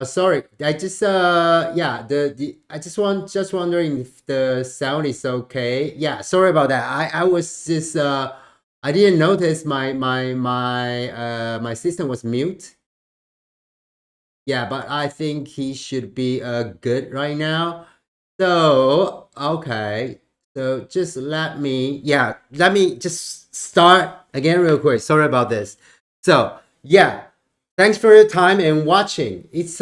Sorry, I just yeah, the I just wondering if the sound is okay. Yeah, sorry about that. I was just I didn't notice my system was mute. Yeah, but I think he should be good right now. So okay, so just let me just start again real quick. Sorry about this. So yeah, thanks for your time and watching. It's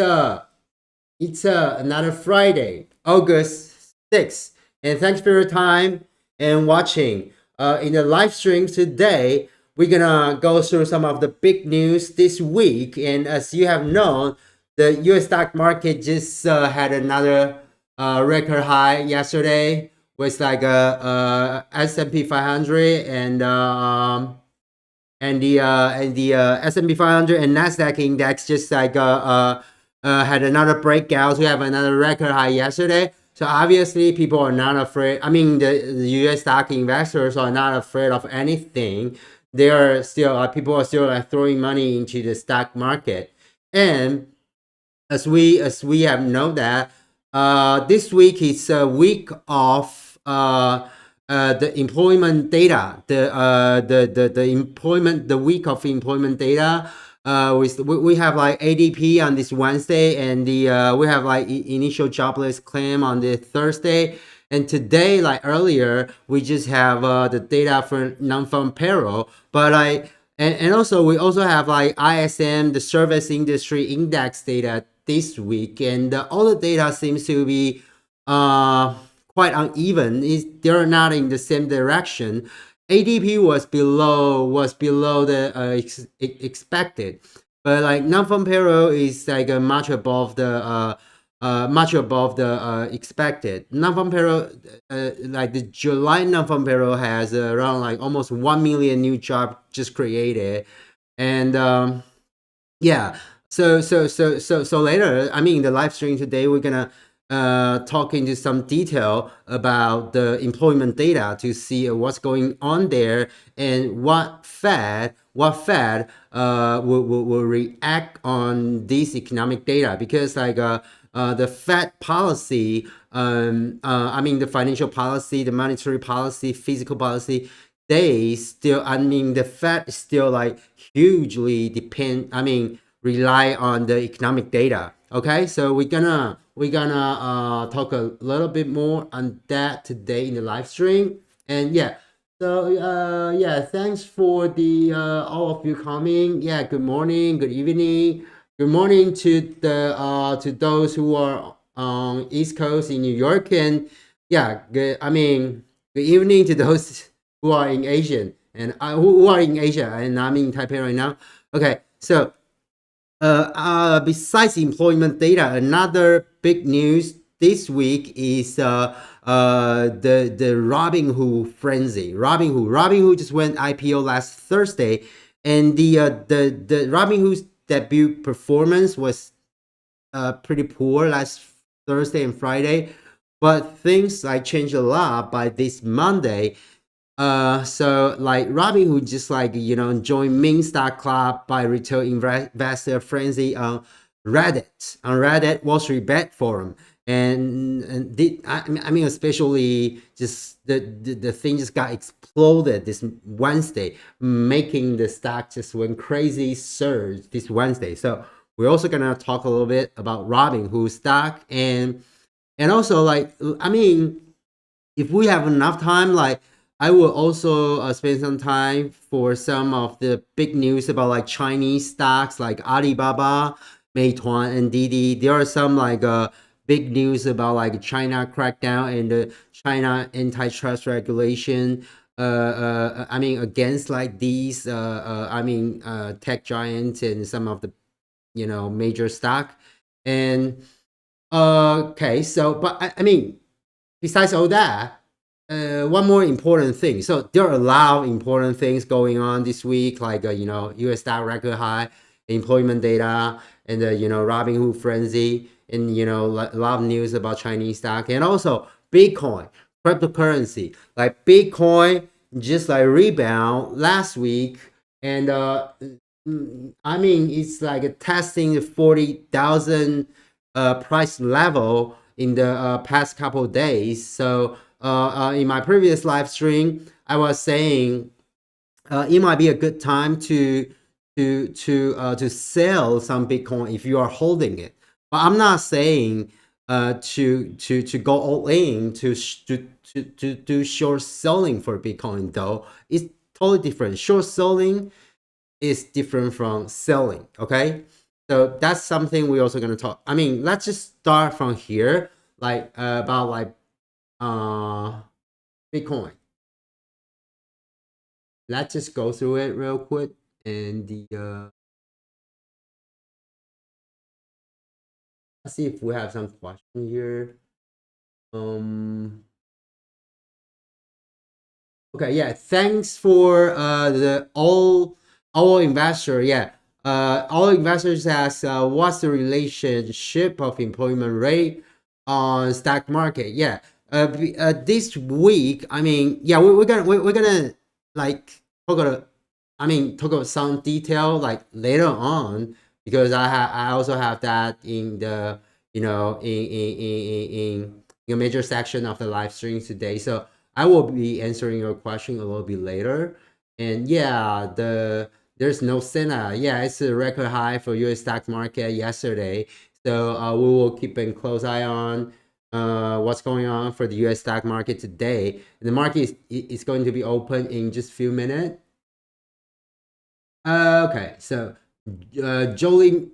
another Friday, August 6th. And thanks for your time and watching. In the live stream today, we're gonna go through some of the big news this week. And as you have known, the US stock market just had another record high yesterday with like a S&P 500 and the S&P 500 and NASDAQ index just like had another breakout. We have another record high yesterday. So obviously people are not afraid. I mean, the US stock investors are not afraid of anything. They are still people are still like throwing money into the stock market. And as we have known that this week is a week of the employment data, the employment, the week of employment data. We have like ADP on this Wednesday, and we have like initial jobless claim on the Thursday. And today, like earlier, we just have the data for non-farm payroll. But and also we also have like ISM, the service industry index data this week, and all the data seems to be quite uneven. They're not in the same direction. ADP was below the expected, but like non-farm payroll is like much above the expected. Non-farm payroll, like the July non-farm payroll has around like almost 1 million new jobs just created, and yeah. So later, I mean, in the live stream today, we're gonna talk into some detail about the employment data to see what's going on there and what Fed will react on this economic data, because like the Fed policy, I mean the financial policy, the monetary policy, fiscal policy, they still, I mean the Fed still like hugely rely on the economic data. Okay, so we're gonna talk a little bit more on that today in the live stream. And yeah, so yeah, thanks for the all of you coming. Yeah, good morning, good evening, good morning to those who are on East Coast in New York, and yeah, good evening to those who are in Asian and who are in Asia, and I'm in Taipei right now. Okay, so besides employment data, another big news this week is the Robinhood frenzy. Robinhood just went IPO last Thursday, and the Robinhood's debut performance was pretty poor last Thursday and Friday, but things like changed a lot by this Monday. So like Robinhood just like joined Ming Stock Club by retail investor frenzy on Reddit Wall Street Bet forum, and I mean especially just the thing just got exploded this Wednesday, making the stock just went crazy surge this Wednesday. So we're also gonna talk a little bit about Robinhood stock, and also like I mean if we have enough time, like I will also spend some time for some of the big news about like Chinese stocks like Alibaba, Meituan, and Didi. There are some like big news about like China crackdown and the China antitrust regulation. I mean against like these tech giants and some of the major stock. And okay, so but I mean besides all that, one more important thing. So there are a lot of important things going on this week, like U.S. stock record high, employment data, and the Robinhood frenzy, and a lot of news about Chinese stock, and also Bitcoin, cryptocurrency. Like Bitcoin just like rebound last week, and I mean, it's like testing the 40,000 price level in the past couple of days. So in my previous live stream, I was saying it might be a good time to sell some Bitcoin if you are holding it. But I'm not saying to go all in to do short selling for Bitcoin though. It's totally different. Short selling is different from selling. Okay, so that's something we're also gonna talk. I mean, let's just start from here, like about like Bitcoin. Let's just go through it real quick and the let's see if we have some question here. Um. Okay. Yeah. Thanks for the all investor. Yeah. All investors ask, what's the relationship of employment rate on stock market? Yeah. This week, I mean, yeah, we're gonna like talk about, I mean, talk about some detail like later on because I also have that in the in a major section of the live stream today. So I will be answering your question a little bit later. And yeah, there's no Senna. Yeah, it's a record high for US stock market yesterday. So we will keep a close eye on what's going on for the US stock market today. The market is going to be open in just a few minutes. Okay, so Jolie,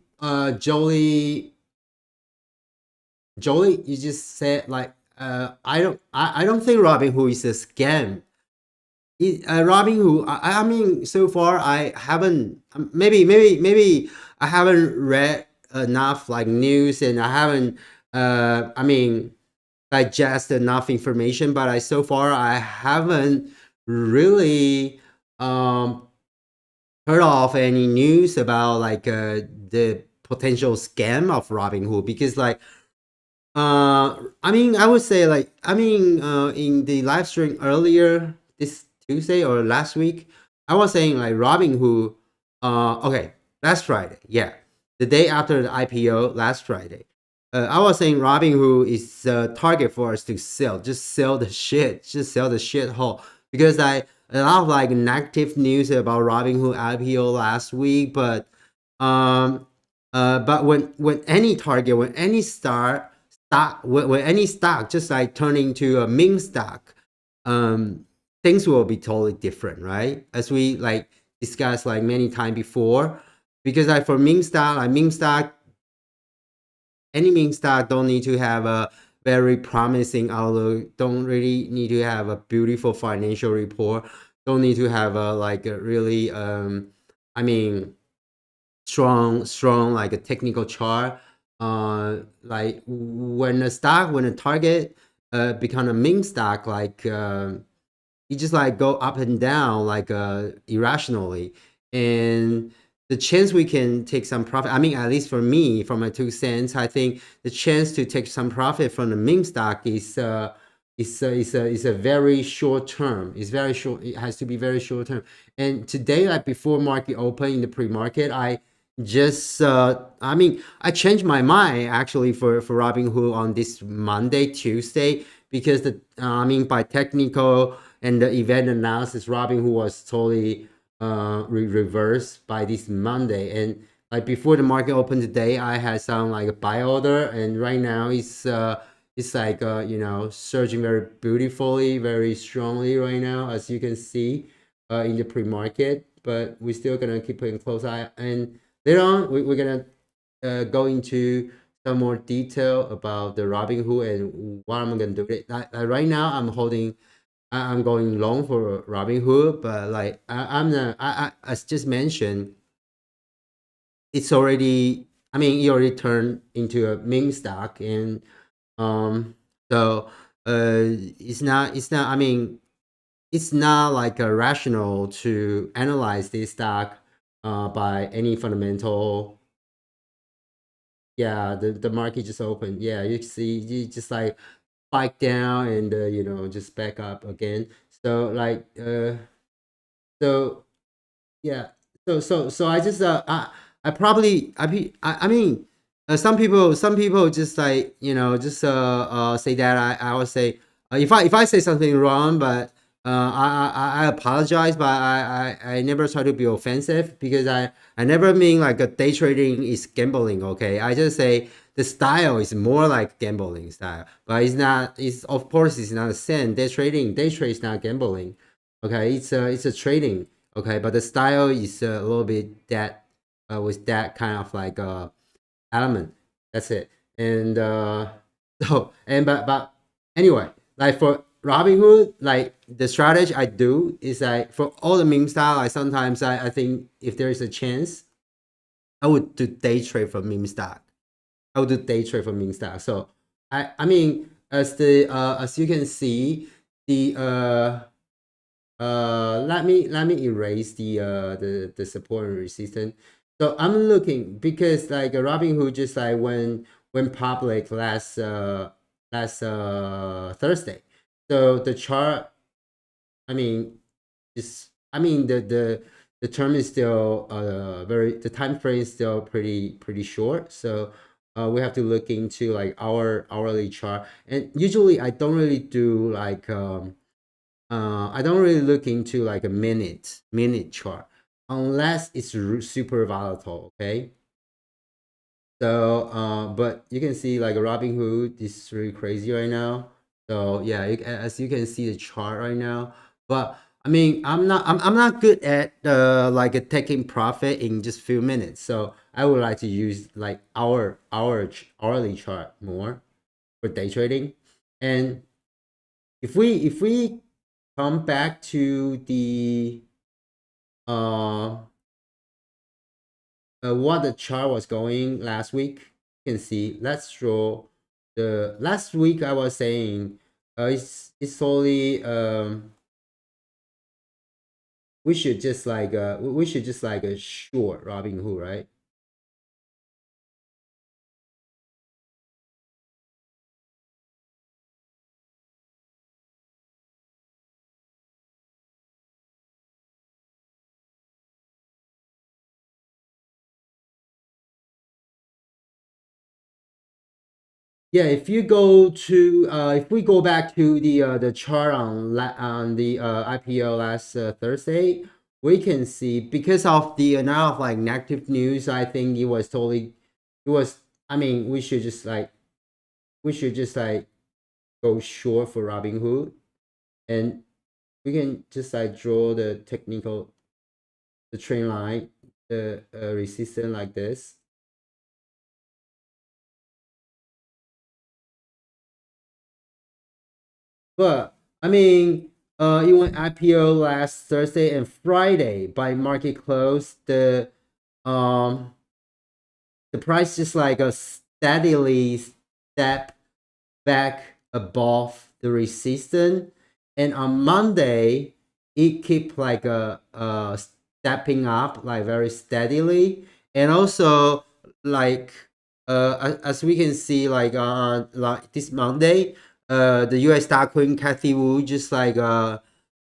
you just said like I don't think Robinhood is a scam. Robinhood, I mean, so far I haven't maybe I haven't read enough like news and I haven't I mean digest enough information, but I so far I haven't really heard of any news about like the potential scam of Robinhood because like I mean I would say like I mean in the live stream earlier this Tuesday or last week I was saying like Robinhood okay last Friday, yeah, the day after the IPO last Friday, I was saying Robinhood is a target for us to sell, just sell the shit, just sell the shit hole because I a lot of like negative news about Robinhood IPO last week, but when any target, when any stock, when any stock just like turn into a meme stock, um, things will be totally different, right? As we like discussed like many times before, because like for meme stock, any meme stock don't need to have a very promising outlook, don't really need to have a beautiful financial report, don't need to have a like a really I mean strong like a technical chart. Like when a target become a meme stock, like you just like go up and down like irrationally, and the chance we can take some profit, I mean at least for me, for my 2 cents, I think the chance to take some profit from the meme stock is a very short term, it's very short, it has to be very short term. And today, like before market open in the pre-market, I just I mean I changed my mind actually for Robinhood on this Monday Tuesday because the I mean by technical and the event analysis, Robinhood was totally reversed by this Monday. And like before the market opened today, I had some like a buy order, and right now it's like surging very beautifully, very strongly right now, as you can see in the pre-market. But we're still gonna keep a close eye, and later on we're gonna go into some more detail about the Robinhood and what I'm gonna do. Right now, I'm going long for Robinhood, but like I'm not. As just mentioned, it's already. I mean, it already turned into a meme stock, and so it's not. It's not. I mean, it's not like a rational to analyze this stock by any fundamental. Yeah, the market just opened. Yeah, you see, you just like spike down and just back up again. So like so yeah. So I just I probably I mean some people just like just say that I would say if I say something wrong, but I apologize, but I never try to be offensive, because I never mean like a day trading is gambling. Okay, I just say the style is more like gambling style, but it's not. It's of course it's not the same. Day trade is not gambling. Okay, it's a trading. Okay, but the style is a little bit that with that kind of like element. That's it. And but anyway, like for Robinhood, like the strategy I do is like for all the meme style, I sometimes I think if there is a chance, I would do day trade for meme stock. I would do day trade for meme stock. So I mean as you can see, the let me erase the support and resistance. So I'm looking, because like Robinhood just like went public last Thursday. So the chart, I mean, I mean the term is still the time frame is still pretty short. So we have to look into like our hourly chart. And usually I don't really do like I don't really look into like a minute chart unless it's super volatile. Okay. So but you can see like Robinhood is really crazy right now. So yeah, as you can see the chart right now. But I mean, I'm not good at like taking profit in just few minutes. So I would like to use like hourly chart more for day trading. And if we come back to the uh, what the chart was going last week, you can see. Let's draw the last week. I was saying it's solely we should just like a short Robinhood, right? Yeah, if you go to if we go back to the chart on the IPO last Thursday, we can see, because of the amount of like negative news, I think it was totally it was I mean we should just like go short for Robinhood, and we can just like draw the technical the trend line, the resistance like this. But I mean, it went IPO last Thursday and Friday. By market close, um the price just like a steadily step back above the resistance, and on Monday it keep like stepping up like very steadily, and also like as we can see like on like this Monday, the US stock queen Cathie Wu just like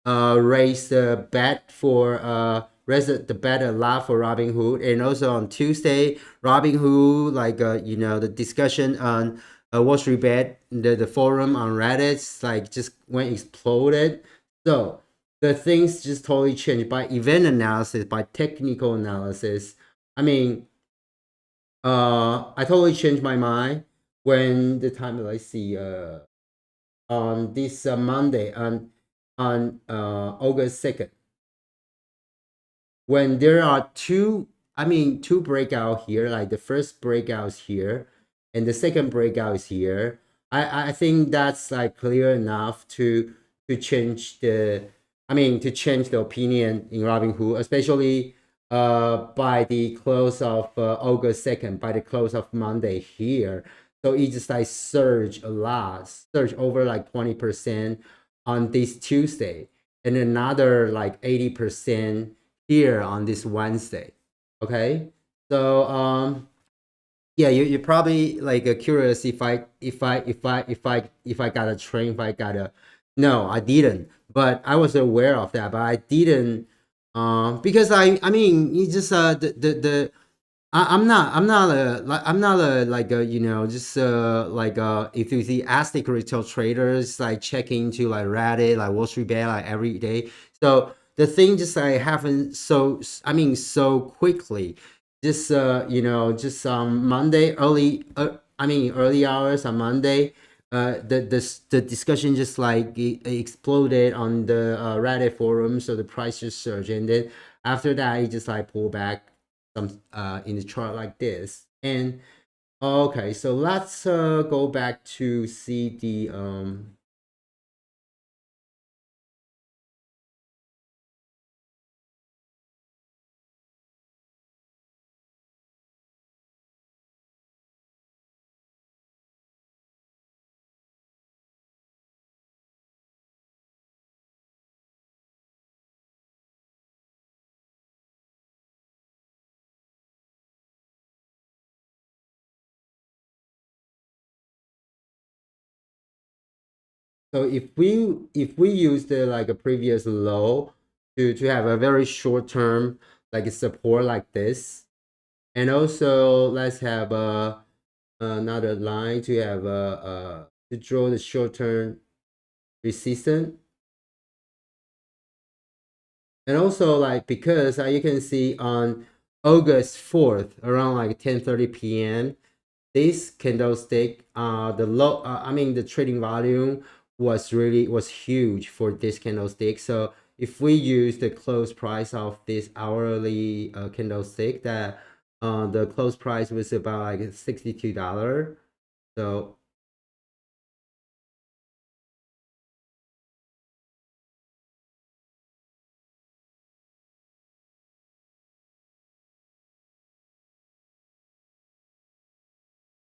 raised the bet for raised the bet a lot for Robinhood. And also on Tuesday, Robinhood like the discussion on Wall Street Bet, the forum on Reddit like just went exploded. So the things just totally changed by event analysis, by technical analysis. I mean, I totally changed my mind when the time, let's see, on this Monday on August 2nd, when there are two breakout here, like the first breakout is here and the second breakout is here. I think that's like clear enough to change to change the opinion in Robinhood, especially by the close of August 2nd, by the close of Monday here. So it just like surge a lot, surge over like 20% on this Tuesday, and another like 80% here on this Wednesday. Okay. So yeah, you probably like curious if I got a train, if I got a no, I didn't, but I was aware of that, but I didn't Because I mean, you just I'm not a like a just like enthusiastic retail traders like checking into like Reddit, like Wall Street Bets like every day. So the thing just like happened so quickly. Just just Monday early hours on Monday. The discussion just like exploded on the Reddit forum, so the price just surged, and then after that it just like pulled back some in the chart like this. And okay, so let's go back to see the so if we use the like a previous low to have a very short term like a support like this, and also let's have another line to have to draw the short term resistance. And also like because you can see on August 4th around like 10:30 p.m. this candlestick the low the trading volume was huge for this candlestick. So if we use the close price of this hourly candlestick, that the close price was about like $62. So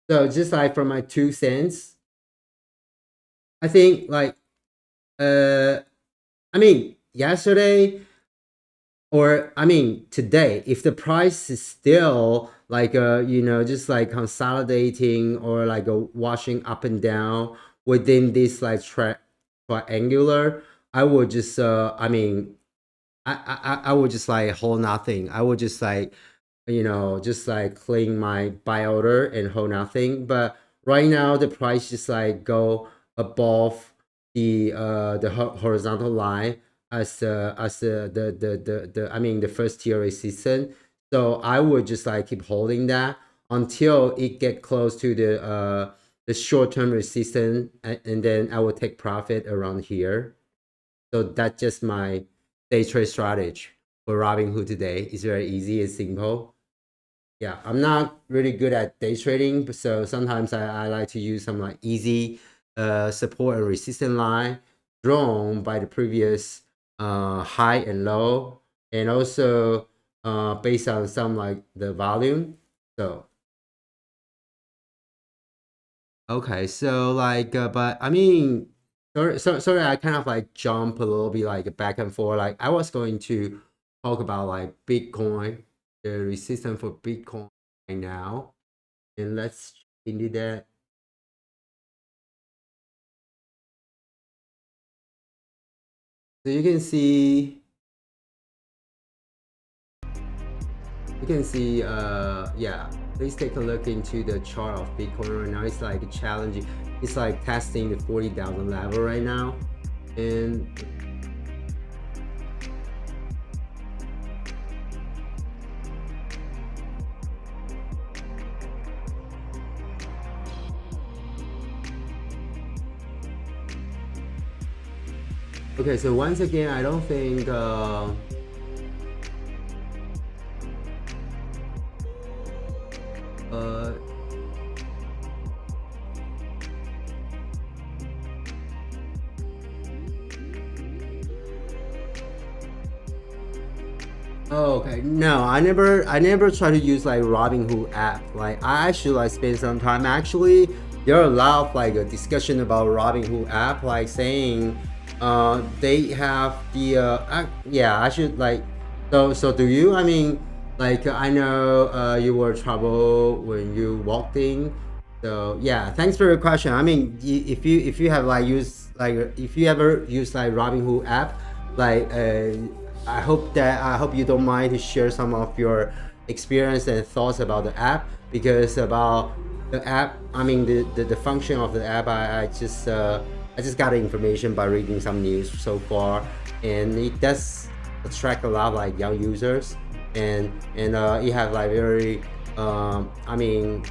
just like from my 2 cents, I think like yesterday, or today, if the price is still like just like consolidating or like a washing up and down within this like triangular, I would just I would just like hold nothing. I would just like just like clean my buy order and hold nothing. But right now the price just like go above the horizontal line as the first tier resistance. So I would just like keep holding that until it get close to the short term resistance, and then I will take profit around here. So that's just my day trade strategy for Robinhood today. It's very easy and simple. Yeah, I'm not really good at day trading, but so sometimes I like to use some like easy support and resistance line drawn by the previous high and low, and also based on some like the volume. So okay, so like but sorry, I kind of like jump a little bit like back and forth. Like I was going to talk about like Bitcoin, the resistance for Bitcoin right now, and let's into that. So you can see yeah, please take a look into the chart of Bitcoin right now. It's like challenging. It's like testing the 40,000 level right now, and okay, so once again, I don't think uh oh, okay. No, I never try to use like Robinhood app. Like I actually like spend some time. Actually, there are a lot of like a discussion about Robinhood app, like saying they have the yeah, I should like so do you? Like I know you were trouble when you walked in. So yeah, thanks for your question. If you have like used like if you ever use like Robinhood app, like I hope you don't mind to share some of your experience and thoughts about the app, because about the app, I mean the function of the app, I just got information by reading some news so far, and it does attract a lot of like young users, and it has like very I mean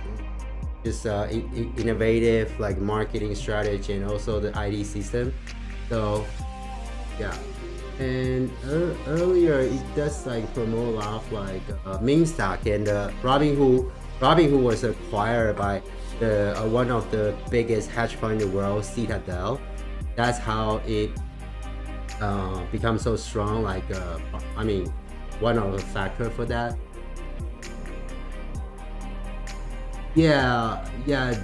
just innovative like marketing strategy and also the ID system. So yeah. And earlier it does like promote a lot of like meme stock, and Robinhood was acquired by the one of the biggest hedge fund in the world, Citadel. That's how it becomes so strong. Like I mean, one of the factor for that. Yeah,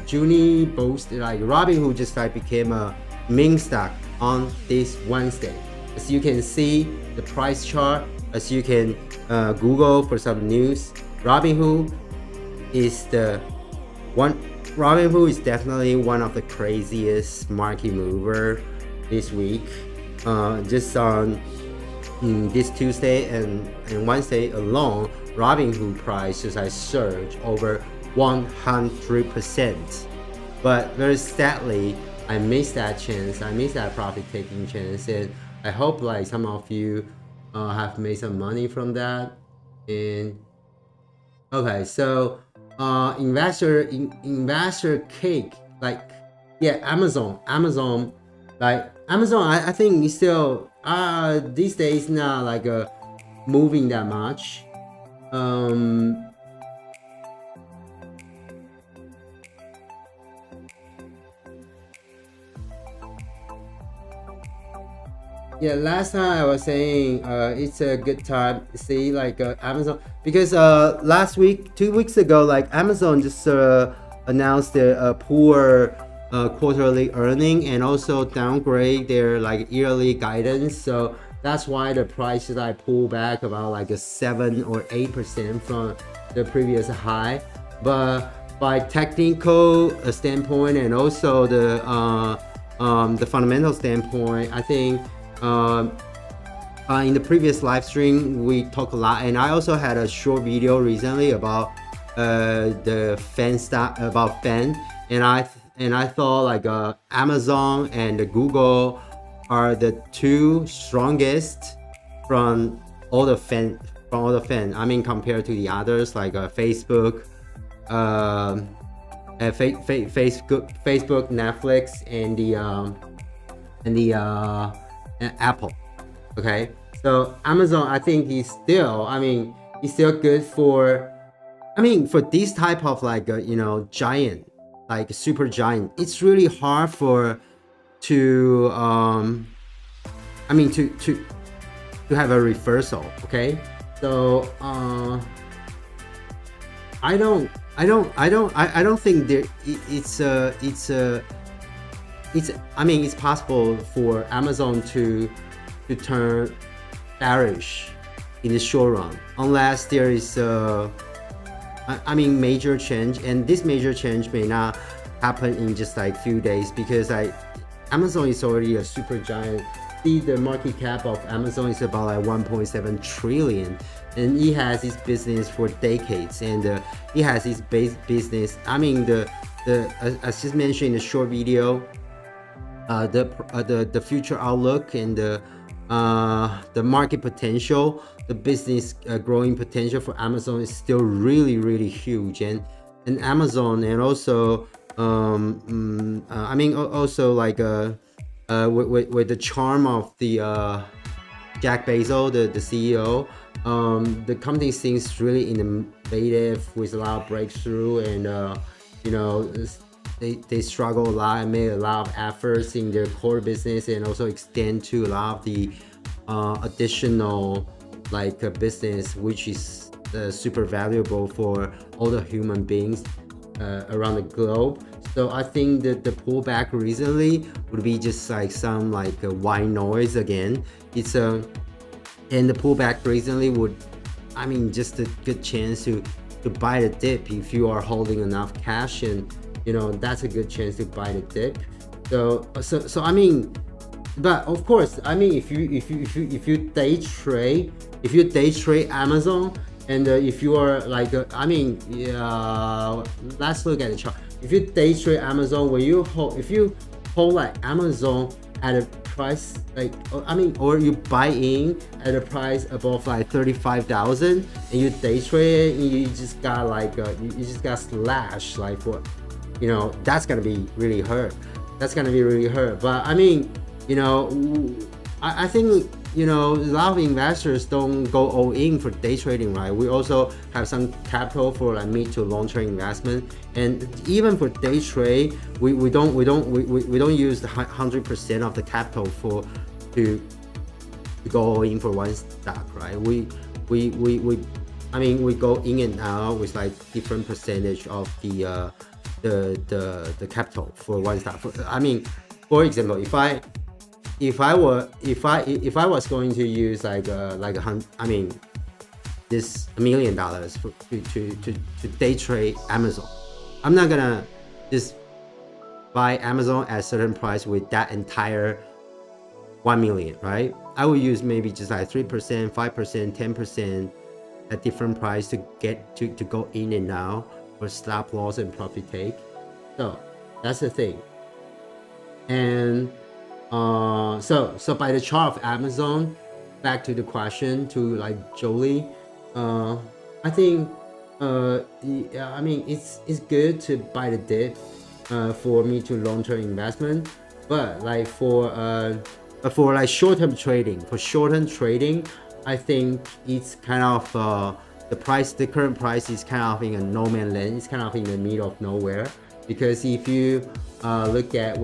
Junie boasted like Robinhood just like became a meme stock on this Wednesday. As you can see the price chart, as you can Google for some news, Robinhood is definitely one of the craziest market mover this week. Just on this Tuesday and Wednesday alone, Robinhood price just like surged over 100%. But very sadly, I missed that chance. I missed that profit taking chance, and I hope like some of you have made some money from that. And okay, so investor cake, like yeah, Amazon like Amazon, I think is still these days not like moving that much. Yeah, last time I was saying it's a good time to see like Amazon, because last week, 2 weeks ago, like Amazon just announced their poor quarterly earning, and also downgrade their like yearly guidance. So that's why the price is like pull back about like a 7 or 8% from the previous high. But by technical standpoint and also the fundamental standpoint, I think in the previous live stream we talked a lot, and I also had a short video recently about the FAANG stock, about FAANG, and I thought like Amazon and Google are the two strongest from all the FAANG. I mean, compared to the others like Facebook, Facebook, Netflix, and the Apple. Okay, so Amazon, I think is still, it's still good for, for this type of like giant, like super giant. It's really hard for to have a reversal. Okay, so I don't think there it's possible for Amazon to turn bearish in the short run, unless there is major change, and this major change may not happen in just like few days, because Amazon is already a super giant. The market cap of Amazon is about like 1.7 trillion, and it has its business for decades, and it has its base business. As just mentioned in the short video, the future outlook and the market potential, the business growing potential for Amazon is still really, really huge. And Amazon, and also also like with the charm of the Jack Bezos, the CEO, the company seems really innovative with a lot of breakthrough, and they struggle a lot and made a lot of efforts in their core business, and also extend to a lot of the additional like business, which is super valuable for all the human beings around the globe. So I think that the pullback recently would be just like some like white noise again. It's and the pullback recently would, just a good chance to buy the dip if you are holding enough cash, and that's a good chance to buy the dip. So but of course, I mean, if you day trade, Amazon, and if you are like, let's look at the chart. If you day trade Amazon, when you hold, if you hold like Amazon at a price like, or you buy in at a price above like 35,000, and you day trade it, and you just got like, you just got slashed like for, that's gonna be really hurt. But I mean, I think, a lot of investors don't go all in for day trading, right? We also have some capital for like mid to long term investment, and even for day trade, we don't use the 100% of the capital to go all in for one stock, right? We go in and out with like different percentage of the capital for one stock. For example, if I was going to use this $1 million to day trade Amazon, I'm not gonna just buy Amazon at a certain price with that entire 1 million, right? I will use maybe just like 3%, 5%, 10% at different price to get to go in and out for stop loss and profit take. So that's the thing. And so by the chart of Amazon, back to the question to like Jolie, I think it's good to buy the dip for me to long-term investment, but like for like short-term trading, I think it's kind of the current price is kind of in a no man's land. It's kind of in the middle of nowhere, because if you look at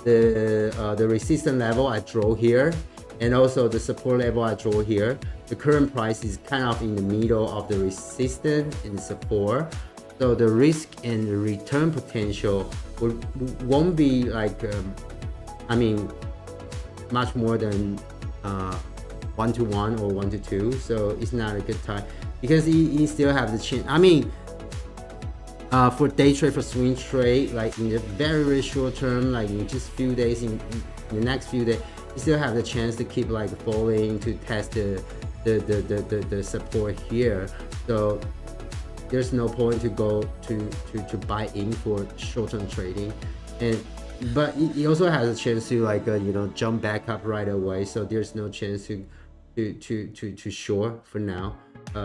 the resistance level I draw here, and also the support level I draw here, the current price is kind of in the middle of the resistance and support. So the risk and the return potential won't be like much more than 1-to-1 or 1-to-2. So it's not a good time, because you still have the chance. For day trade, for swing trade, like in the very, very short term, like in just few days, in the next few days, you still have the chance to keep like falling to test the support here. So there's no point to go to buy in for short-term trading, but it also has a chance to like jump back up right away. So there's no chance to short for now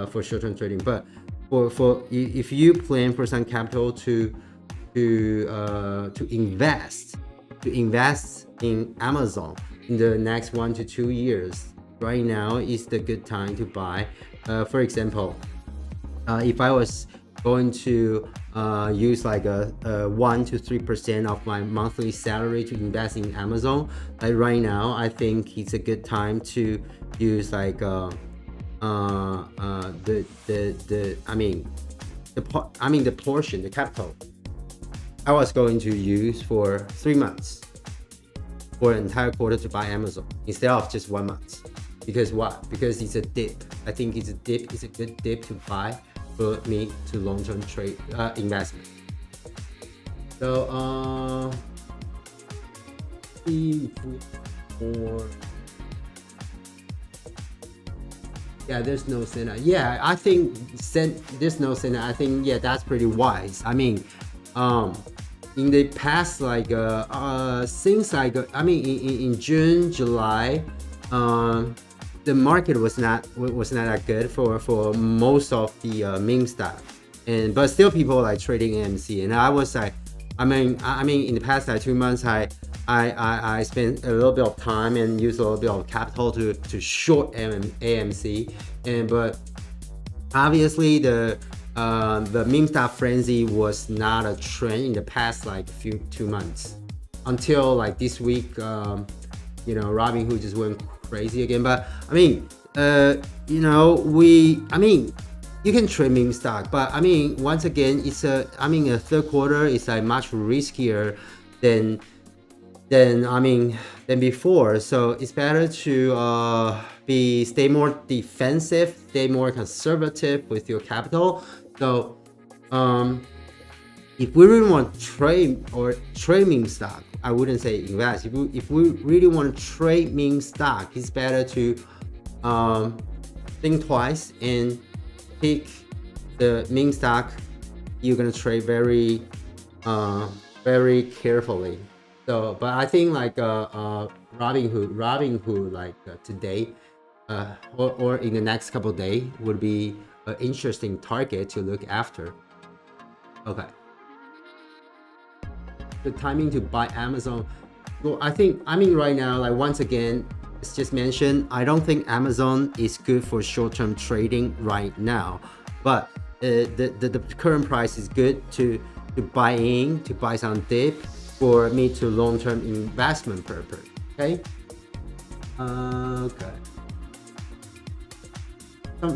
for short-term trading. But for if you plan for some capital to invest in Amazon in the next 1 to 2 years, right now is the good time to buy. For example, if I was going to use like a 1 to 3% of my monthly salary to invest in Amazon, like right now, I think it's a good time to use like the portion, the capital I was going to use for 3 months, for an entire quarter, to buy Amazon instead of just 1 month. Because what? Because it's a dip. I think it's a dip. It's a good dip to buy for me to long-term trade investment. So yeah, there's no Senate. Yeah, I think there's no Senate. I think, yeah, that's pretty wise. In the past, like since like in June, July, the market was not that good for most of the meme stock, but still people like trading AMC, and I was like, in the past like 2 months, I spent a little bit of time and used a little bit of capital to short AMC, but obviously the meme stock frenzy was not a trend in the past like 2 months, until like this week. Robinhood just went crazy again. But you can trade meme stock, but once again, it's a third quarter is like much riskier than before. So it's better to stay more defensive, stay more conservative with your capital. So if we really want to trade or trade meme stock, I wouldn't say invest. If we really want to trade meme stock, it's better to think twice and pick the meme stock you're gonna trade very carefully. So, but I think like Robinhood like today or in the next couple of days would be an interesting target to look after. Okay. The timing to buy Amazon. Well, I mean right now, like once again, it's just mentioned, I don't think Amazon is good for short-term trading right now, but the current price is good to buy some dip for mid to long-term investment purpose. Okay. Okay.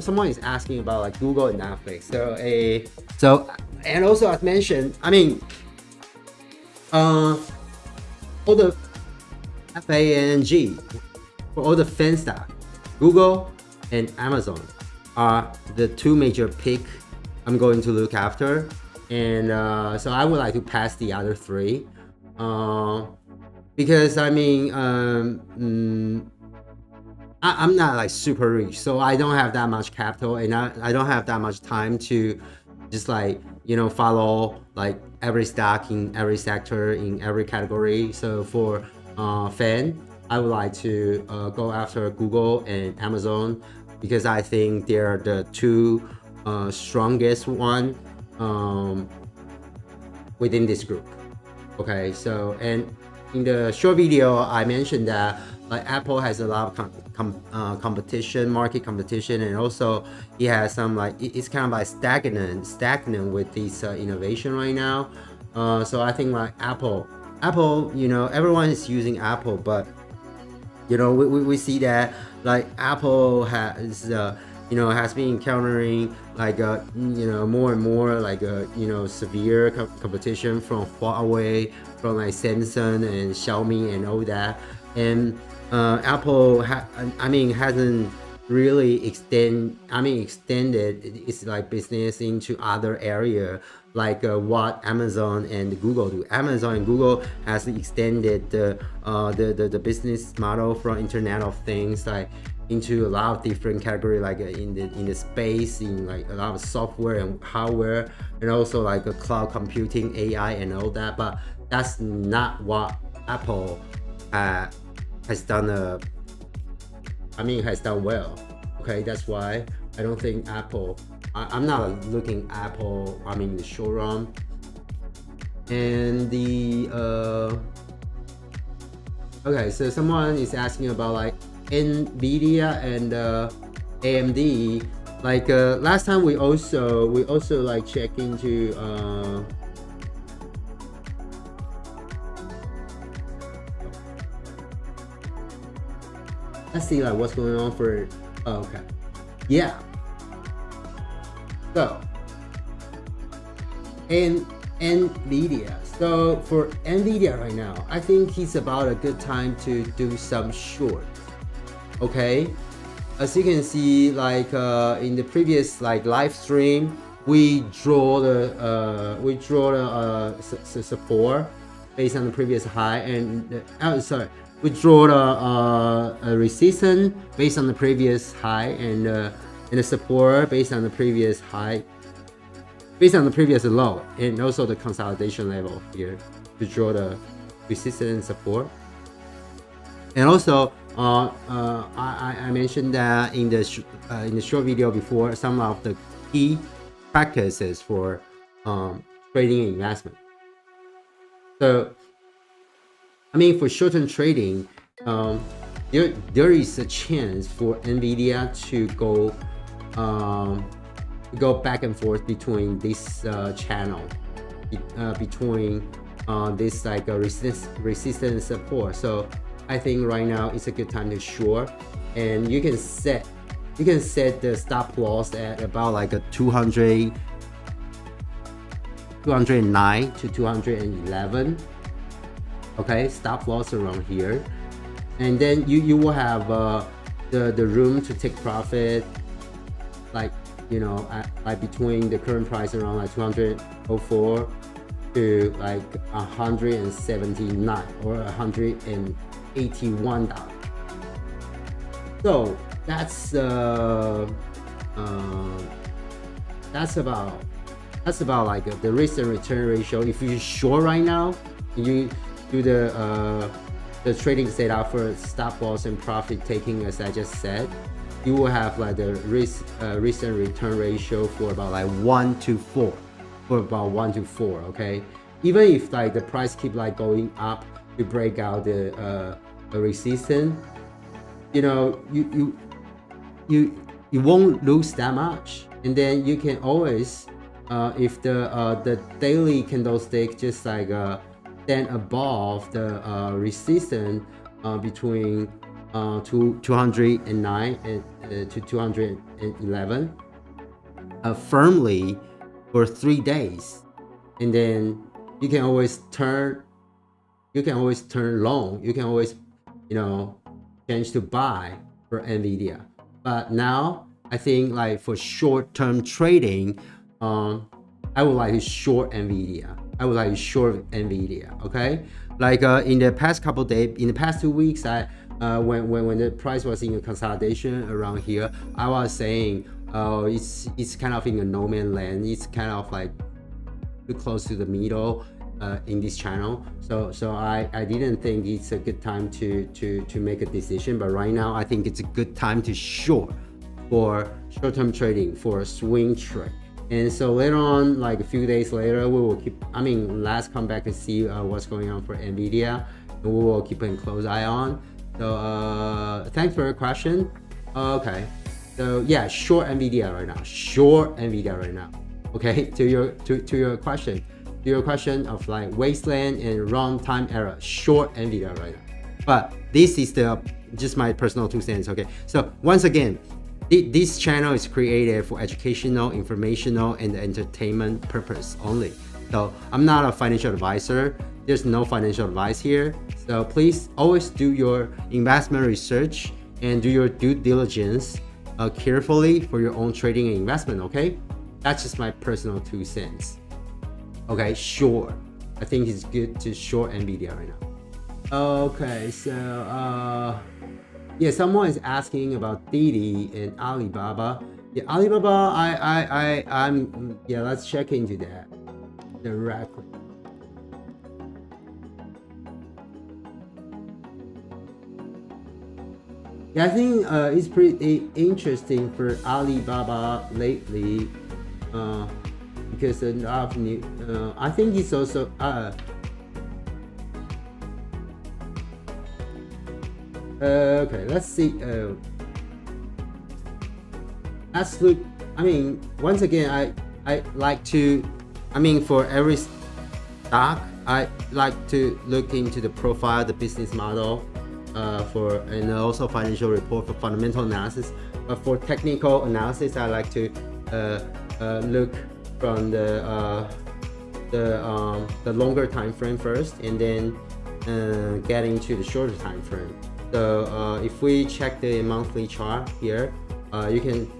Someone is asking about like Google and Netflix. So and also as mentioned, I mean, all the FAANG for all the FAANG stock, Google and Amazon are the two major pick I'm going to look after, and so I would like to pass the other three because I mean I'm not like super rich, so I don't have that much capital, and I don't have that much time to just like, you know, follow like every stock in every sector in every category. So for FAANG, I would like to go after Google and Amazon because I think they're the two strongest one within this group. Okay, so and in the short video I mentioned that like Apple has a lot of competition, market competition, and also it has some like it's kind of like stagnant with this innovation right now. So I think like Apple, you know, everyone is using Apple, but you know we see that like Apple has you know has been encountering like you know more and more like you know severe competition from Huawei, from like Samsung and Xiaomi and all that, and Apple hasn't really extended its like business into other area like what Amazon and Google do. Amazon and Google has extended the business model from Internet of Things like into a lot of different category, like in the space, in like a lot of software and hardware, and also like a cloud computing, AI and all that. But that's not what Apple has done well. Okay, that's why I don't think Apple, I'm not looking Apple in the short run. And the okay, so someone is asking about like Nvidia and AMD. Like last time we also like check into let's see like what's going on for okay, yeah. So and Nvidia. So for Nvidia right now, I think it's about a good time to do some short. Okay, as you can see, like in the previous like live stream, we draw the support based on the previous high, and we draw the resistance based on the previous high, and the support based on the previous high, based on the previous low, and also the consolidation level here to draw the resistance and support. And also I mentioned that in the short video before, some of the key practices for trading and investment. So I mean, for short-term trading, there is a chance for Nvidia to go back and forth between this channel, between this like resistance support. So I think right now it's a good time to short, and you can set the stop loss at about like a 209 to 211. Okay, stop loss around here, and then you will have the room to take profit, like, you know, like between the current price around like 204 to like 179 or 181 dollars. So that's about like the risk and return ratio. If you're short right now, you do the trading setup for stop loss and profit taking, as I just said, you will have like the risk and return ratio for about like 1 to 4, okay? Even if like the price keep like going up to break out the resistance, you know, you won't lose that much. And then you can always if the daily candlestick just like stand above the resistance between 209 and to 211 firmly for 3 days, and then you can always turn long. You can always, you know, change to buy for Nvidia. But now I think like for short-term trading, I would like to short Nvidia. Okay, like in the past couple days, in the past 2 weeks, I when the price was in a consolidation around here, I was saying it's kind of in a no man land. It's kind of like too close to the middle in this channel. So I didn't think it's a good time to make a decision. But right now I think it's a good time to short for short-term trading, for a swing trade. And so later on, like a few days later, we will keep, let's come back and see what's going on for Nvidia, and we will keep a close eye on. So thanks for your question. Okay, so yeah, short Nvidia right now. Okay, to your question of like wasteland and wrong time era, short Nvidia right now. But this is just my personal 2 cents. Okay, so once again, this channel is created for educational, informational, and entertainment purpose only. So I'm not a financial advisor. There's no financial advice here. So please always do your investment research and do your due diligence carefully for your own trading and investment, okay? That's just my personal 2 cents. Okay, short. I think it's good to short Nvidia right now. Okay, so yeah, someone is asking about Didi and Alibaba. Yeah, Alibaba, yeah, let's check into that directly. Yeah, I think it's pretty interesting for Alibaba lately because a lot of new. I think it's also okay, let's see. Let's look. Once again, I like to. For every stock, I like to look into the profile, the business model, and also financial report for fundamental analysis. But for technical analysis, I like to look from the longer time frame first, and then get into the shorter time frame. So if we check the monthly chart here, you can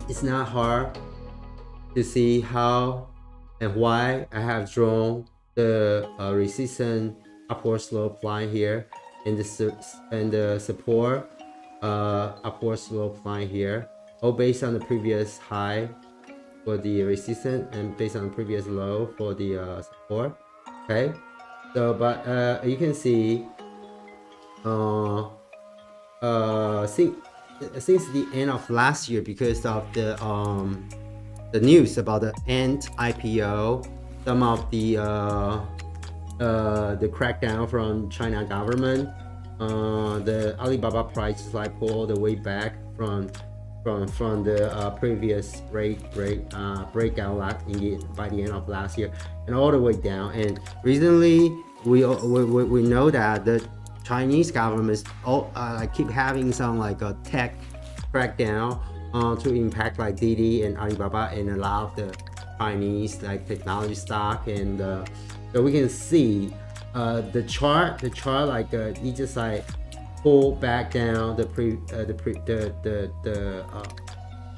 it's not hard to see how and why I have drawn the resistance upward slope line here, and the support upward slope line here, all based on the previous high for the resistance and based on the previous low for the support. Okay, so but you can see since the end of last year, because of the news about the end IPO, some of the crackdown from China government, the Alibaba price is like pull all the way back from the previous breakout by the end of last year, and all the way down. And recently we know that the Chinese governments keep having some like a tech crackdown to impact like Didi and Alibaba and a lot of the Chinese like technology stock. And so we can see the chart like it just like pull back down the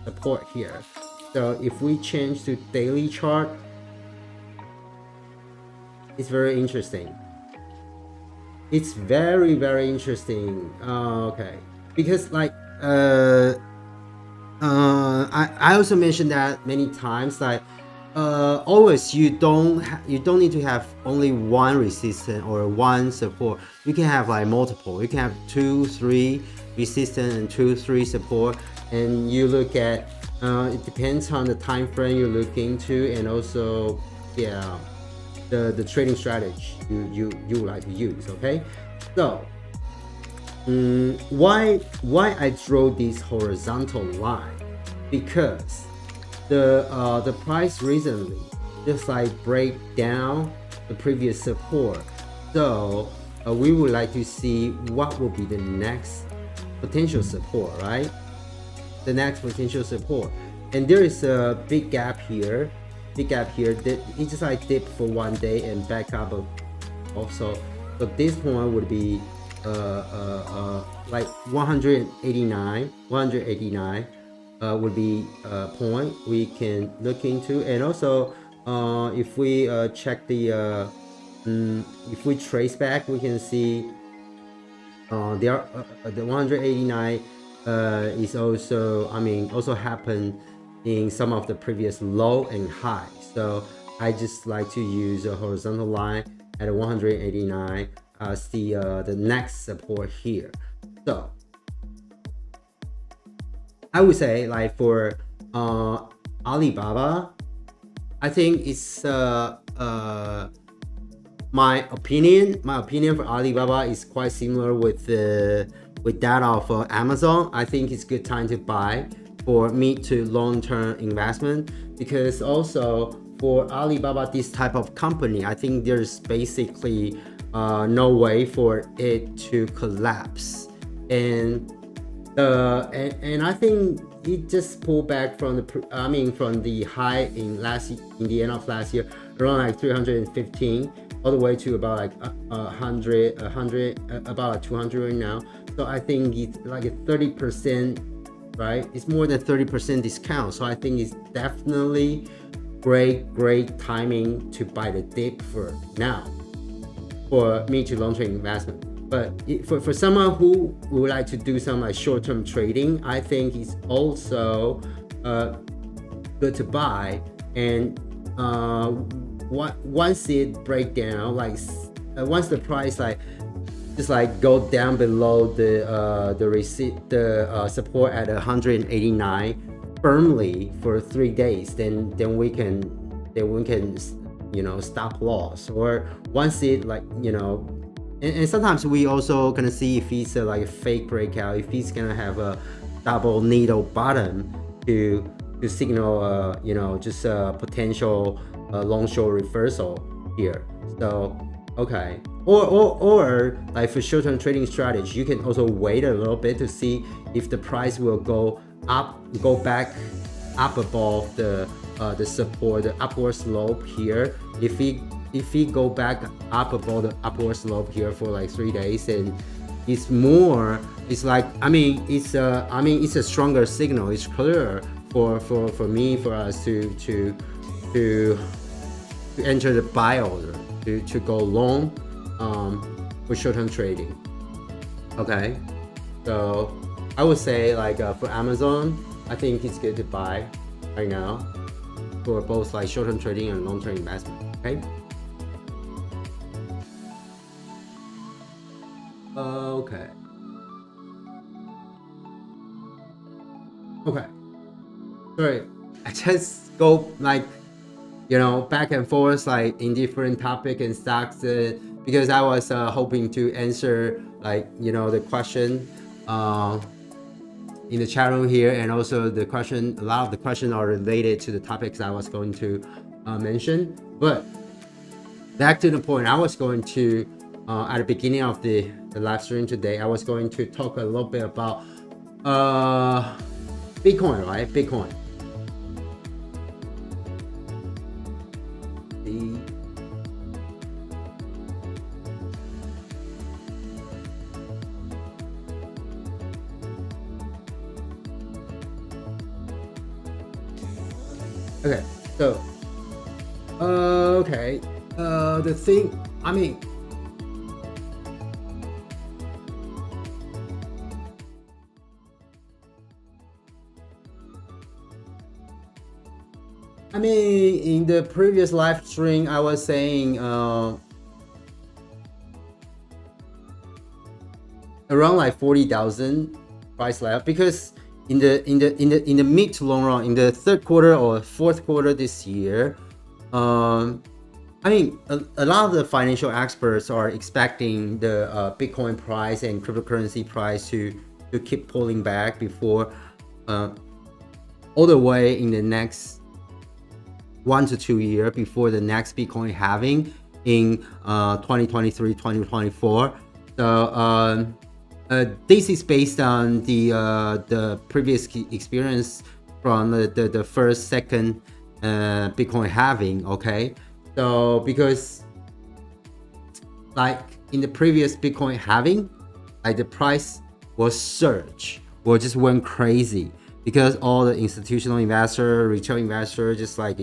support here. So if we change to daily chart, It's very interesting. It's very, very interesting. Okay, because like I also mentioned that many times, like always you don't need to have only one resistance or one support. You can have like multiple. You can have 2, 3 resistance and 2, 3 support, and you look at it depends on the time frame you're looking to, and also the trading strategy you would like to use. Okay, so why I draw this horizontal line? Because the price recently just like break down the previous support, so we would like to see what will be the next potential support, right? The next potential support, and there is a big gap here that it just like dip for one day and back up also. So this point would be like 189 would be a point we can look into. And also if we check the if we trace back, we can see there the 189 is also, I mean, also happened in some of the previous low and high. So I just like to use a horizontal line at 189 as the next support here. So I would say, like, for Alibaba, I think it's my opinion for Alibaba is quite similar with that of Amazon. I think it's good time to buy for mid to long term investment, because also for Alibaba, this type of company, I think there's basically no way for it to collapse, and I think it just pulled back from the high in the end of last year, around like 315, all the way to about like 100, about 200 right now. So I think it's like a 30%, right? It's more than 30% discount. So I think it's definitely great timing to buy the dip for now for mid to long term investment. But for someone who would like to do some like short-term trading, I think it's also good to buy. And once it break down, like once the price like just like go down below the support at 189 firmly for 3 days, then we can stop loss. Or once it like and sometimes we also gonna see if it's like a fake breakout, if it's gonna have a double needle bottom to signal just a potential long short reversal here. So okay, or like for short-term trading strategy, you can also wait a little bit to see if the price will go back up above the support, the upward slope here. If we go back up above the upward slope here for like 3 days, and it's like, it's a stronger signal. It's clearer for us to enter the buy order, to go long for short-term trading. Okay, so I would say, like, for Amazon, I think it's good to buy right now for both like short-term trading and long-term investment. Okay. Okay. Sorry, I just go like back and forth like in different topic and stocks, because I was hoping to answer like the question in the chat room here, and also a lot of the questions are related to the topics I was going to mention. But back to the point, I was going to at the beginning of the live stream today, I was going to talk a little bit about Bitcoin, right? Bitcoin. Okay, so okay, The thing, in the previous live stream, I was saying around like 40,000 price level, because in the mid to long run, in the third quarter or fourth quarter this year, a lot of the financial experts are expecting the Bitcoin price and cryptocurrency price to keep pulling back before all the way in the next 1 to 2 years, before the next Bitcoin halving in 2023, 2024. So this is based on the previous experience from the first, second Bitcoin halving. Okay, so because like in the previous Bitcoin halving, like the price was surge or just went crazy, because all the institutional investor, retail investor, just like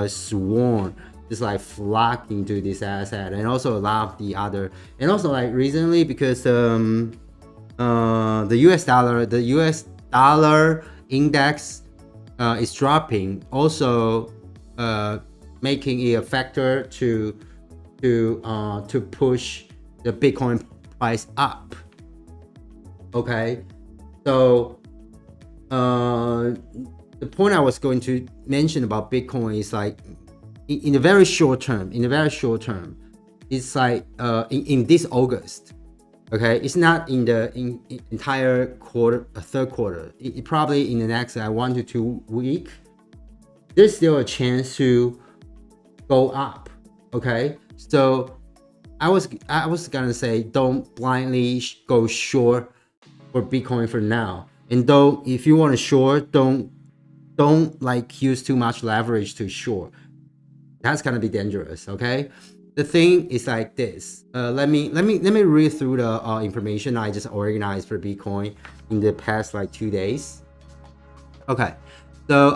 swarm, just like flock into this asset. And also a lot of the other, and also like recently, because the US dollar index is dropping, also making it a factor to push the Bitcoin price up. Okay, so the point I was going to mention about Bitcoin is like in the very short term, it's like in this August. Okay, it's not in the entire quarter, third quarter. It probably in the next 1 to 2 weeks, there's still a chance to go up. Okay, so I was gonna say, don't blindly go short for Bitcoin for now, and if you want to short, don't like use too much leverage to short. That's gonna be dangerous. Okay, the thing is like this. Let me read through the information I just organized for Bitcoin in the past like 2 days. Okay, so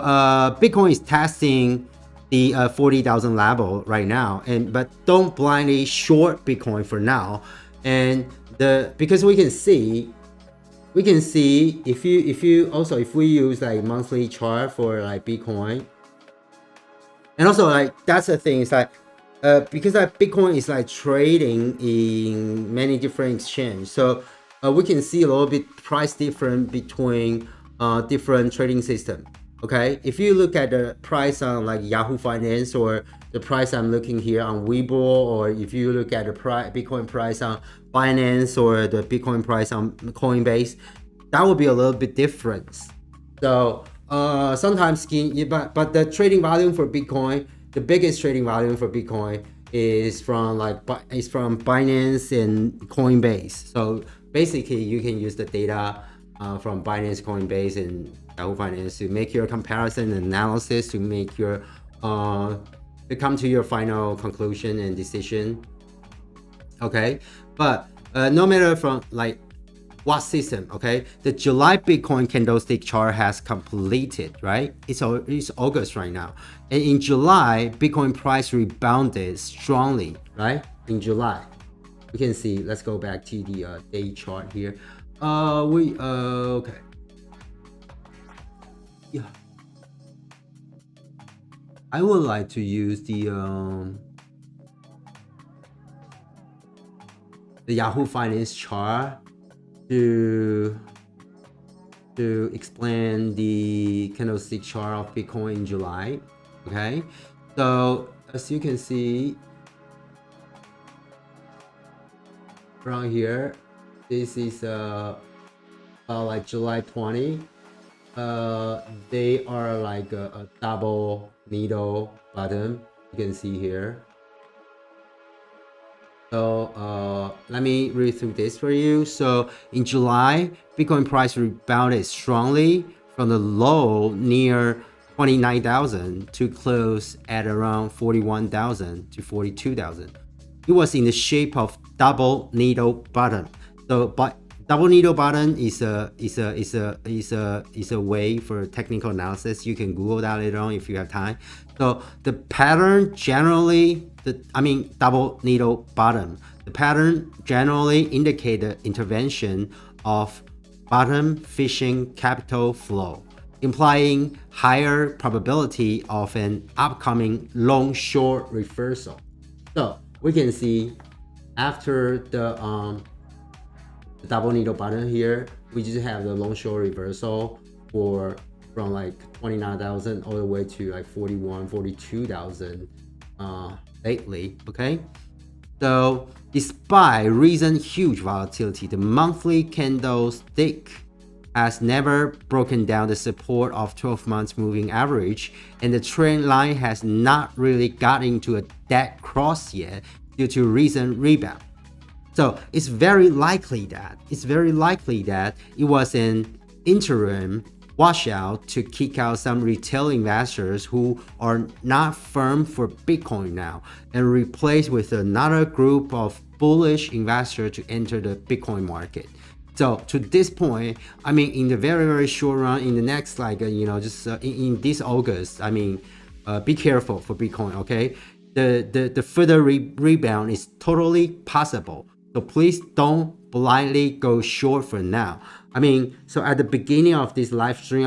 Bitcoin is testing the 40,000 level right now, but don't blindly short Bitcoin for now. And because we can see if we use like monthly chart for like Bitcoin. And also like that's the thing, is like because like Bitcoin is like trading in many different exchanges, so we can see a little bit price difference between different trading system. Okay, if you look at the price on like Yahoo Finance, or the price I'm looking here on Weibo, or if you look at the Bitcoin price on Binance, or the Bitcoin price on Coinbase, that would be a little bit different. So sometimes but the trading volume for Bitcoin, the biggest trading volume for Bitcoin is from Binance and Coinbase. So basically you can use the data from Binance, Coinbase, and Yahoo Finance to make your comparison and analysis, to make your to come to your final conclusion and decision. Okay, but no matter from like what system, okay, the July Bitcoin candlestick chart has completed, right? It's August right now, and in July Bitcoin price rebounded strongly, right? In July, we can see, let's go back to the day chart here. Okay, yeah, I would like to use the Yahoo Finance chart to explain the candlestick chart of Bitcoin in July. Okay, so as you can see around here, this is like July 20. They are like a double needle bottom, you can see here. So let me read through this for you. So in July, Bitcoin price rebounded strongly from the low near 29,000 to close at around 41,000 to 42,000. It was in the shape of double needle bottom. So double needle bottom is a way for technical analysis. You can Google that later on if you have time. So the pattern generally, double needle bottom. The pattern generally indicate the intervention of bottom fishing capital flow, implying higher probability of an upcoming long-short reversal. So we can see after the double needle bottom here, we just have the long-short reversal from like 29,000 all the way to like 42,000 lately. Okay, so despite recent huge volatility, the monthly candlestick has never broken down the support of 12 months moving average, and the trend line has not really got into a dead cross yet due to recent rebound. So it's very likely that it was an interim washout to kick out some retail investors who are not firm for Bitcoin now, and replace with another group of bullish investors to enter the Bitcoin market. So to this point, in the very, very short run, in the next in this August, be careful for Bitcoin, okay? The further rebound is totally possible. So please don't blindly go short for now. So at the beginning of this live stream,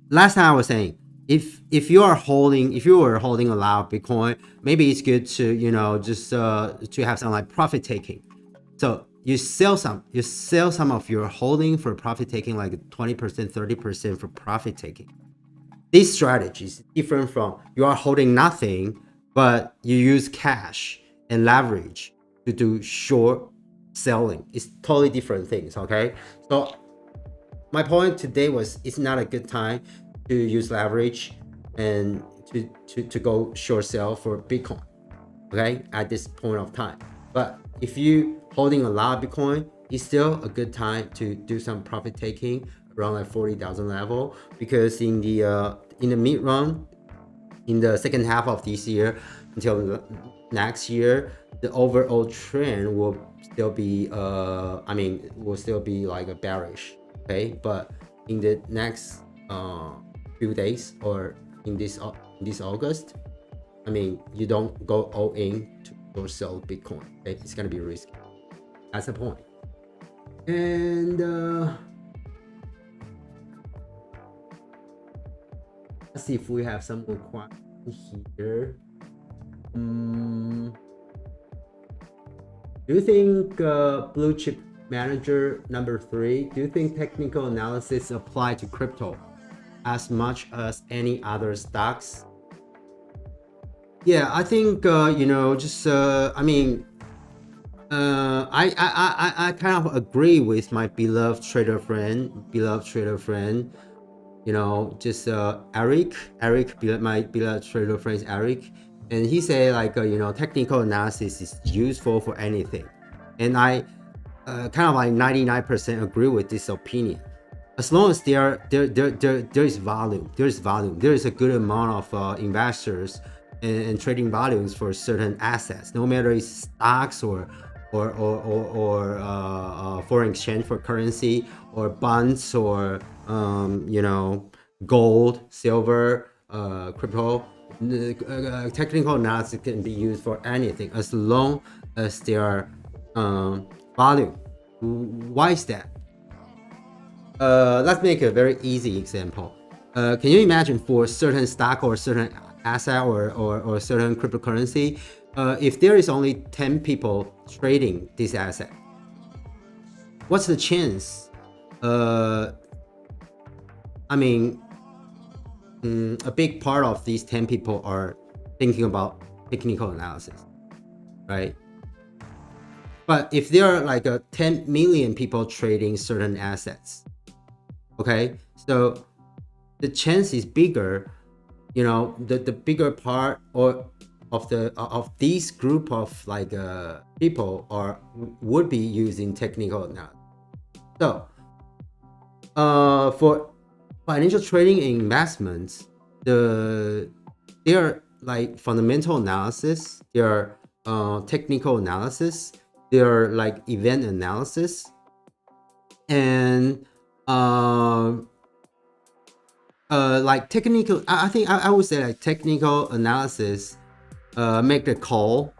last time I was saying, if you were holding a lot of Bitcoin, maybe it's good to to have some like profit taking. So you sell some of your holding for profit taking, like 20%, 30% for profit taking. This strategy is different from you are holding nothing, but you use cash and leverage to do short selling. It's totally different things, okay? So my point today was it's not a good time to use leverage and to go short sell for Bitcoin, okay, at this point of time. But if you holding a lot of Bitcoin, it's still a good time to do some profit taking around like 40,000 level, because in the mid run, in the second half of this year until next year, the overall trend will still be like a bearish, okay? But in the next few days or in this August, you don't go all in to go sell Bitcoin, okay? It's gonna be risky. That's the point. And let's see if we have some more questions here. Do you think blue chip manager number 3, do you think technical analysis apply to crypto as much as any other stocks? Yeah, I think I kind of agree with my beloved trader friend, Eric, my beloved trader friend Eric, and he said like technical analysis is useful for anything, and I kind of like 99% agree with this opinion. As long as there is volume, there is a good amount of investors and trading volumes for certain assets, no matter it's stocks or foreign exchange for currency, or bonds, or gold, silver, crypto. Technical analysis can be used for anything as long as there are volume. Why is that? Let's make a very easy example. Can you imagine for certain stock or certain asset or certain cryptocurrency, if there is only 10 people trading this asset, what's the chance? A big part of these 10 people are thinking about technical analysis, right? But if there are like 10 million people trading certain assets, okay, so the chance is bigger, the bigger part of these group of like people would be using technical analysis. So for financial trading and investments, there are like fundamental analysis, there are technical analysis, their like event analysis, and like technical, I think I would say like technical analysis make the call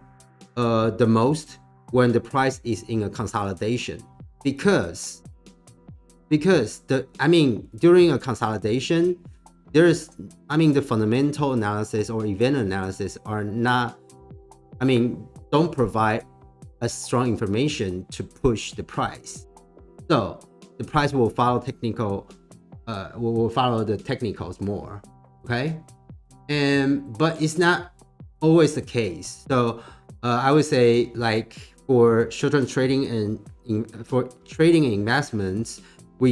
the most when the price is in a consolidation, because during a consolidation, there's the fundamental analysis or event analysis are not, don't provide a strong information to push the price. So the price will follow technical, will follow the technicals more. Okay, but it's not always the case. So I would say like for short-term trading and for trading and investments, we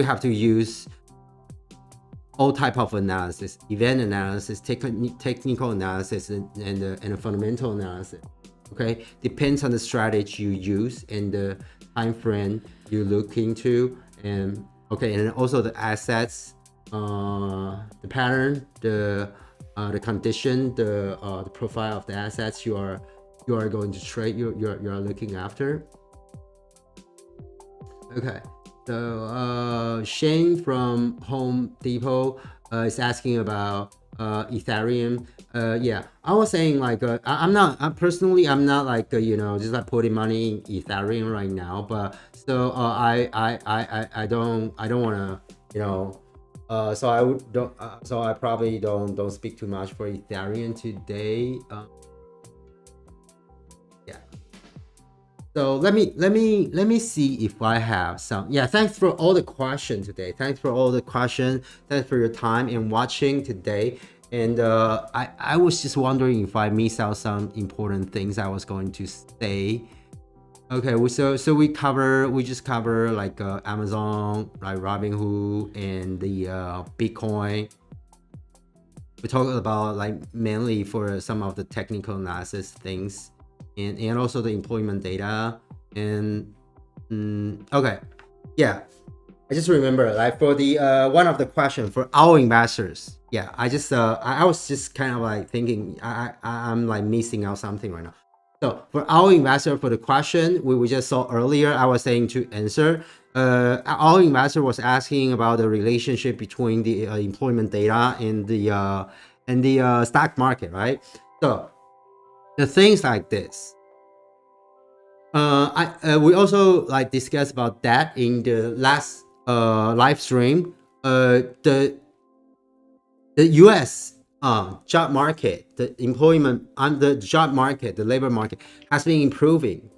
have to use all type of analysis, event analysis, technical analysis, and a fundamental analysis. Okay, depends on the strategy you use and the time frame you look into, and also the assets, the pattern, the condition, the profile of the assets you are going to trade, you are looking after. Okay, so Shane from Home Depot is asking about Ethereum. Yeah, I was saying like I'm not like just like putting money in Ethereum right now, but so I don't want to so I probably don't speak too much for Ethereum today. Yeah. So let me see if I have some. Yeah, thanks for all the questions today. Thanks for all the questions. Thanks for your time and watching today. And I was just wondering if I missed out some important things I was going to say. Okay, so we just cover like Amazon, like Robinhood, and the Bitcoin. We talked about like mainly for some of the technical analysis things, and also the employment data. And okay, yeah, I just remember like for the one of the question for our investors. Yeah, I just I was just kind of like thinking I'm like missing out something right now. So for our investor, for the question we just saw earlier, I was saying to answer. Our investor was asking about the relationship between the employment data and the stock market, right? So the things like this. We also like discussed about that in the last live stream. The U.S. Job market, the employment on the job market, the labor market has been improving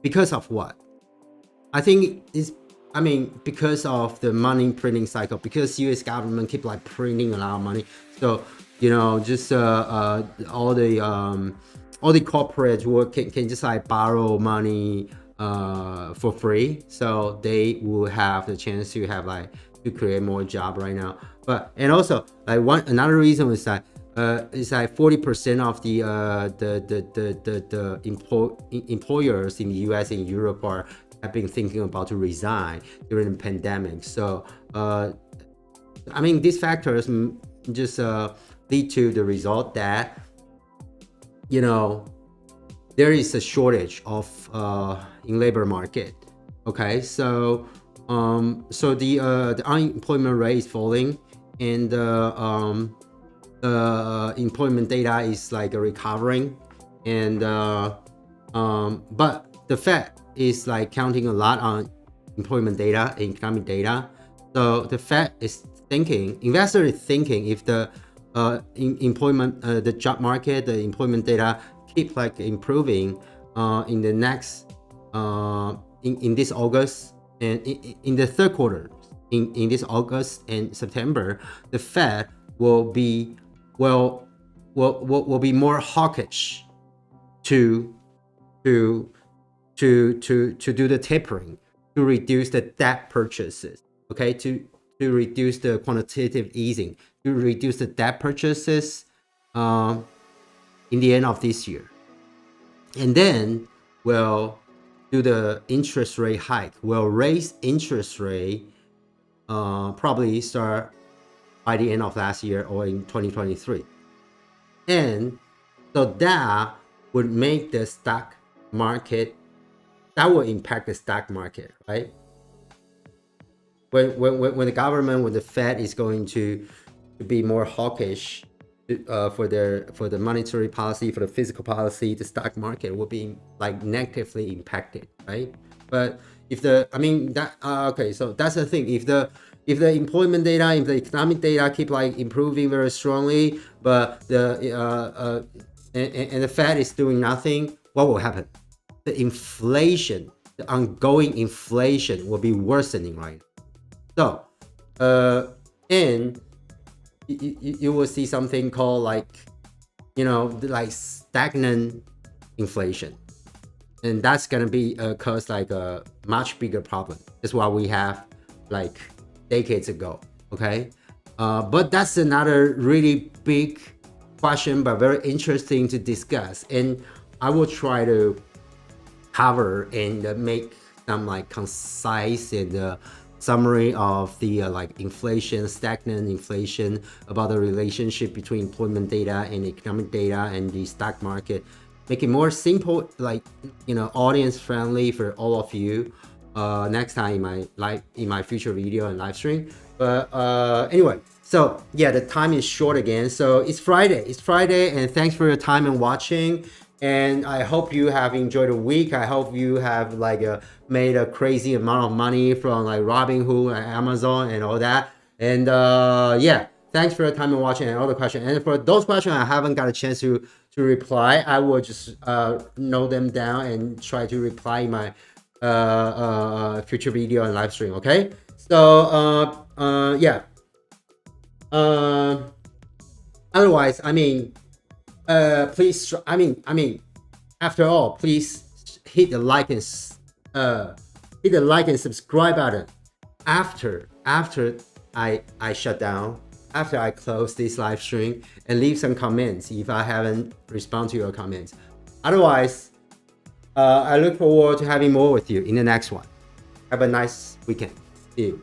because of what? I think it's because of the money printing cycle, because U.S. government keep like printing a lot of money. So just all the corporates can just like borrow money for free, so they will have the chance to have like to create more job right now. But and also like another reason is that it's like 40% of the employers in the US and Europe have been thinking about to resign during the pandemic. So these factors just lead to the result that there is a shortage of in labor market. Okay, so the unemployment rate is falling, and the employment data is like recovering, and but the Fed is like counting a lot on employment data, economic data. So the Fed is thinking, investor is thinking, if the employment, the job market, the employment data keep like improving in the next in this August and in the third quarter, in this August and September, the Fed will be more hawkish to do the tapering, to reduce the debt purchases. Okay, to reduce the quantitative easing, to reduce the debt purchases in the end of this year, and then we'll do the interest rate hike. We'll raise interest rate probably start by the end of last year or in 2023, and so that would make the stock market, that will impact the stock market, right? When the government, when the Fed is going to be more hawkish for the monetary policy, for the fiscal policy, the stock market will be like negatively impacted, right? But if the, I mean that okay, so that's the thing. If the employment data, if the economic data keep like improving very strongly, but the and the Fed is doing nothing, what will happen? The inflation, the ongoing inflation will be worsening, right? So, and you will see something called like, like stagnant inflation. And that's going to be cause like a much bigger problem. That's what we have like decades ago, okay? But that's another really big question, but very interesting to discuss. And I will try to cover and make some like concise and summary of the like inflation, stagnant inflation, about the relationship between employment data and economic data and the stock market. Make it more simple, like, audience friendly for all of you next time in my future video and live stream. But anyway, so yeah, the time is short again. So it's Friday, and thanks for your time and watching. And I hope you have enjoyed the week. I hope you have like made a crazy amount of money from like Robinhood and Amazon and all that. And yeah, thanks for your time and watching and all the questions. And for those questions I haven't got a chance to reply, I will just note them down and try to reply in my future video and live stream. Okay. So yeah. Otherwise, I mean, please, I mean, after all, please hit the like and subscribe button after I shut down, after I close this live stream, and leave some comments if I haven't responded to your comments. Otherwise, I look forward to having more with you in the next one. Have a nice weekend. See you.